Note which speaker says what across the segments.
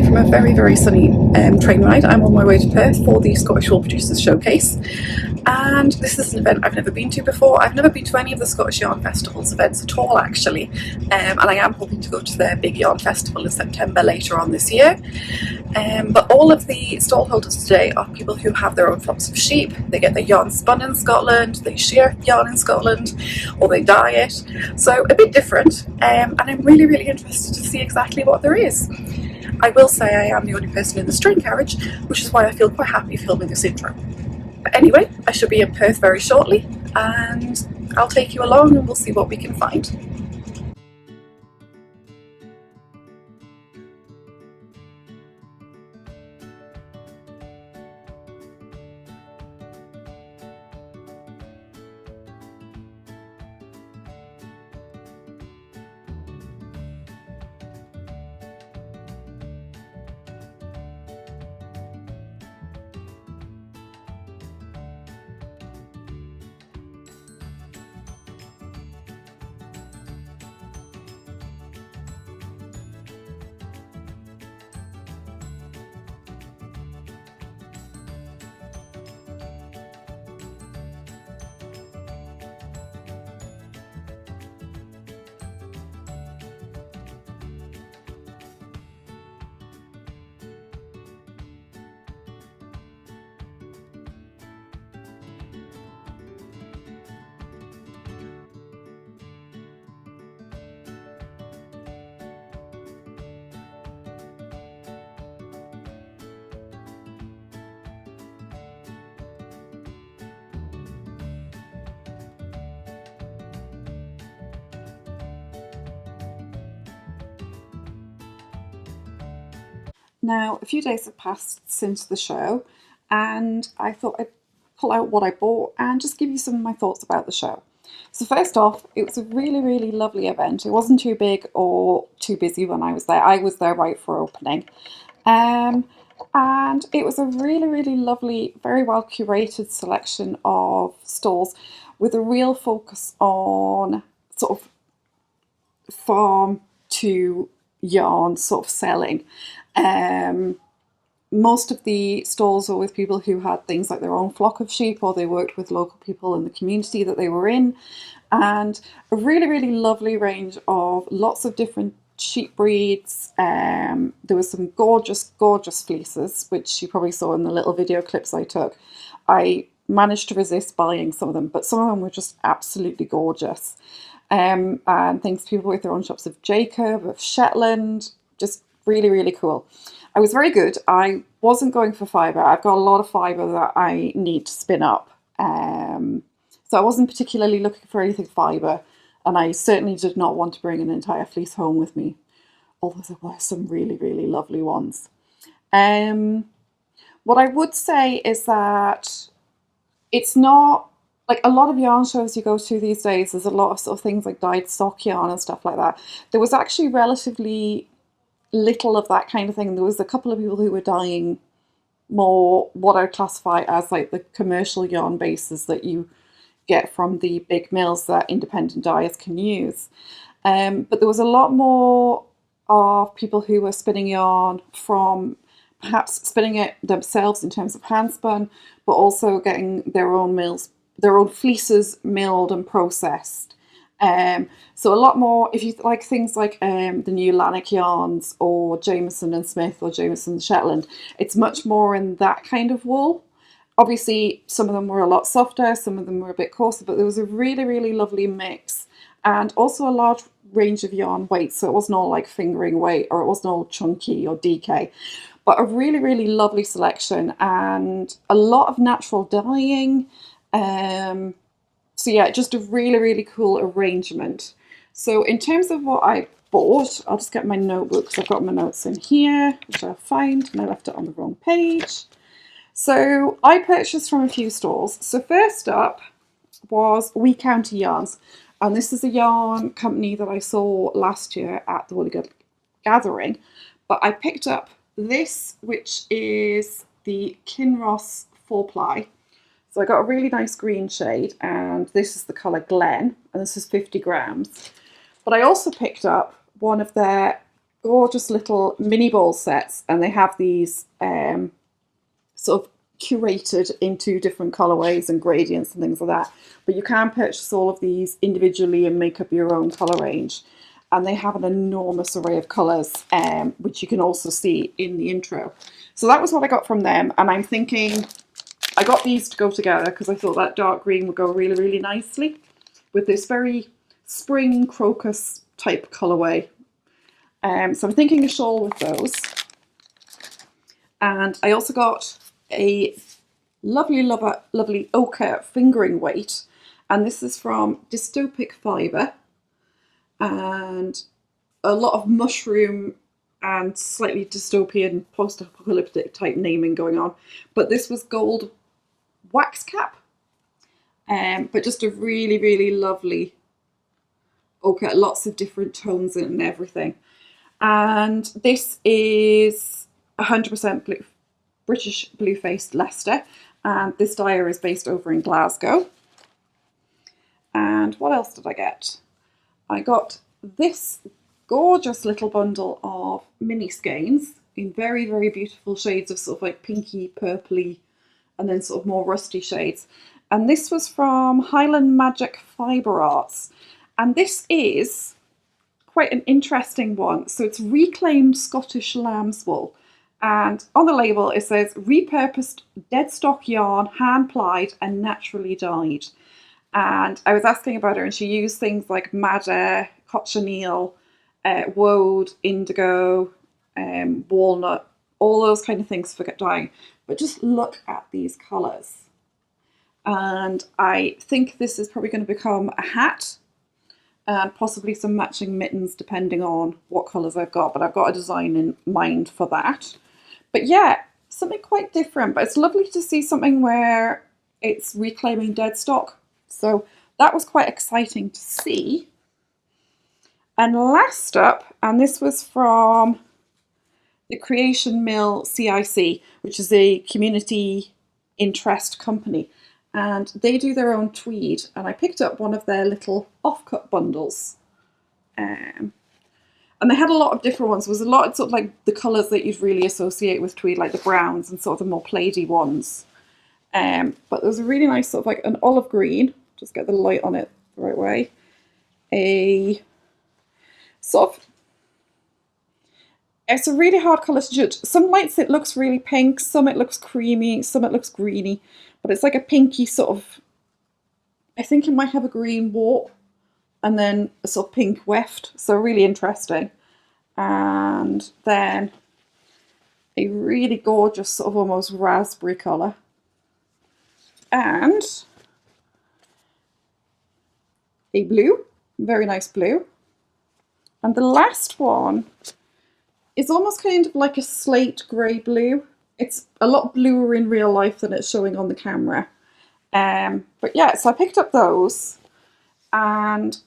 Speaker 1: today from a very, very sunny train ride. I'm on my way to Perth for the Scottish Wool Producers Showcase, and this is an event I've never been to before. I've never been to any of the Scottish Yarn Festival's events at all, actually, and I am hoping to go to their big yarn festival in September later on this year. But all of the stall holders today are people who have their own flocks of sheep. They get their yarn spun in Scotland, they shear yarn in Scotland, or they dye it. So a bit different, and I'm really, really interested to see exactly what there is. I will say I am the only person in the train carriage, which is why I feel quite happy filming this intro. But anyway, I shall be in Perth very shortly, and I'll take you along and we'll see what we can find. Now, a few days have passed since the show, and I thought I'd pull out what I bought and just give you some of my thoughts about the show. So first off, it was a really, really lovely event. It wasn't too big or too busy when I was there. I was there right for opening. And it was a really, really lovely, very well curated selection of stalls with a real focus on sort of farm to yarn sort of selling. Most of the stalls were with people who had things like their own flock of sheep, or they worked with local people in the community that they were in, and a really, really lovely range of lots of different sheep breeds. There was some gorgeous, gorgeous fleeces, which you probably saw in the little video clips I took. I managed to resist buying some of them, but some of them were just absolutely gorgeous. And things, people with their own shops of Jacob, of Shetland, just really, really cool. I was very good. I wasn't going for fibre. I've got a lot of fibre that I need to spin up. So I wasn't particularly looking for anything fibre, and I certainly did not want to bring an entire fleece home with me, although there were some really, really lovely ones. What I would say is that it's not like a lot of yarn shows you go to these days. There's a lot of sort of things like dyed sock yarn and stuff like that. There was actually relatively little of that kind of thing. There was a couple of people who were dyeing more what I classify as like the commercial yarn bases that you get from the big mills that independent dyers can use. But there was a lot more of people who were spinning yarn from perhaps spinning it themselves in terms of hand spun, but also getting their own mills, their own fleeces milled and processed. So a lot more, if you like things like the new Lanark yarns or Jameson and Smith or Jameson Shetland, it's much more in that kind of wool. Obviously, some of them were a lot softer, some of them were a bit coarser, but there was a really, really lovely mix, and also a large range of yarn weights. So it wasn't all like fingering weight, or it wasn't all chunky or DK, but a really, really lovely selection and a lot of natural dyeing. So yeah, just a really, really cool arrangement. So in terms of what I bought, I'll just get my notebook because I've got my notes in here, which I'll find, and I left it on the wrong page. So I purchased from a few stalls. So first up was We County Yarns, and this is a yarn company that I saw last year at the Woolly Gathering, but I picked up this, which is the Kinross 4-ply. So I got a really nice green shade, and this is the colour Glen, and this is 50 grams. But I also picked up one of their gorgeous little mini ball sets, and they have these sort of curated into different colorways and gradients and things like that. But you can purchase all of these individually and make up your own color range. And they have an enormous array of colours, which you can also see in the intro. So that was what I got from them. And I'm thinking I got these to go together because I thought that dark green would go really, really nicely with this very spring crocus type colourway. So I'm thinking a shawl with those. And I also got a lovely ochre fingering weight. And this is from Dystopic Fibre. And a lot of mushroom and slightly dystopian post-apocalyptic type naming going on. But this was gold wax cap. But just a really, really lovely ochre. Lots of different tones in it and everything. And this is 100% British blue-faced Leicester, and this dyer is based over in Glasgow. And what else did I get? I got this gorgeous little bundle of mini skeins in very, very beautiful shades of sort of like pinky, purpley, and then sort of more rusty shades. And this was from Highland Magic Fibre Arts. And this is quite an interesting one. So it's reclaimed Scottish lamb's wool. And on the label it says repurposed dead stock yarn, hand plied and naturally dyed. And I was asking about her and she used things like madder, cochineal, woad, indigo, walnut, all those kind of things for dyeing. But just look at these colours. And I think this is probably going to become a hat and possibly some matching mittens depending on what colours I've got. But I've got a design in mind for that. But yeah, something quite different. But it's lovely to see something where it's reclaiming dead stock. So that was quite exciting to see. And last up, and this was from the Creation Mill CIC, which is a community interest company. And they do their own tweed. And I picked up one of their little offcut bundles. And they had a lot of different ones. There was a lot of sort of like the colours that you'd really associate with tweed, like the browns and sort of the more plaidy ones. But there was a really nice sort of like an olive green. Just get the light on it the right way. A sort of, it's a really hard colour to judge. Some lights it looks really pink, some it looks creamy, some it looks greeny. But it's like a pinky sort of, I think it might have a green warp and then a sort of pink weft. So really interesting. And then a really gorgeous sort of almost raspberry colour. And a blue, very nice blue. And the last one is almost kind of like a slate grey blue. It's a lot bluer in real life than it's showing on the camera. But yeah, so I picked up those and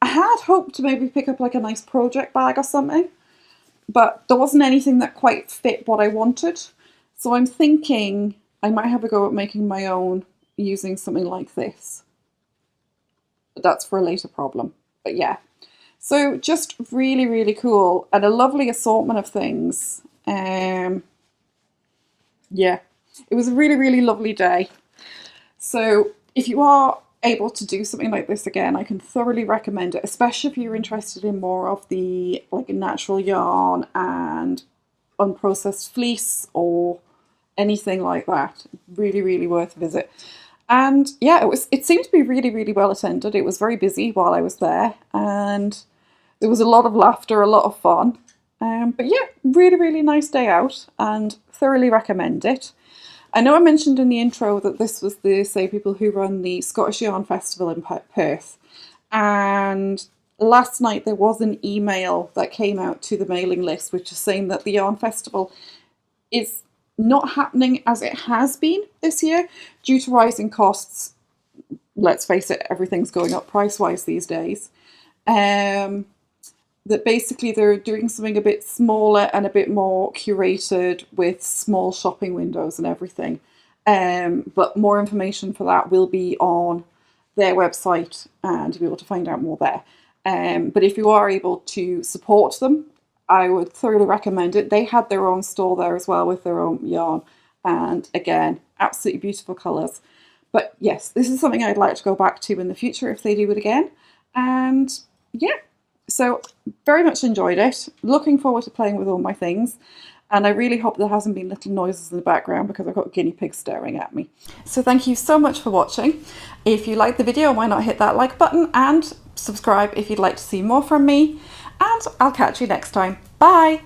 Speaker 1: I had hoped to maybe pick up like a nice project bag or something, but there wasn't anything that quite fit what I wanted. So I'm thinking I might have a go at making my own using something like this. But that's for a later problem. But yeah, so just really, really cool and a lovely assortment of things. Yeah, it was a really, really lovely day. So if you are able to do something like this again, I can thoroughly recommend it, especially if you're interested in more of the like natural yarn and unprocessed fleece or anything like that. Really, really worth a visit. And yeah, it seemed to be really, really well attended. It was very busy while I was there and there was a lot of laughter, a lot of fun. But yeah, really, really nice day out and thoroughly recommend it. I know I mentioned in the intro that this was the people who run the Scottish Yarn Festival in Perth. And last night there was an email that came out to the mailing list which is saying that the Yarn Festival is not happening as it has been this year due to rising costs. Let's face it, everything's going up price-wise these days. That basically they're doing something a bit smaller and a bit more curated with small shopping windows and everything. But more information for that will be on their website and you'll be able to find out more there. But if you are able to support them, I would thoroughly recommend it. They had their own store there as well with their own yarn. And again, absolutely beautiful colours. But yes, this is something I'd like to go back to in the future if they do it again. And yeah, so very much enjoyed it. Looking forward to playing with all my things. And I really hope there hasn't been little noises in the background because I've got guinea pigs staring at me. So thank you so much for watching. If you liked the video, why not hit that like button and subscribe if you'd like to see more from me. And I'll catch you next time. Bye!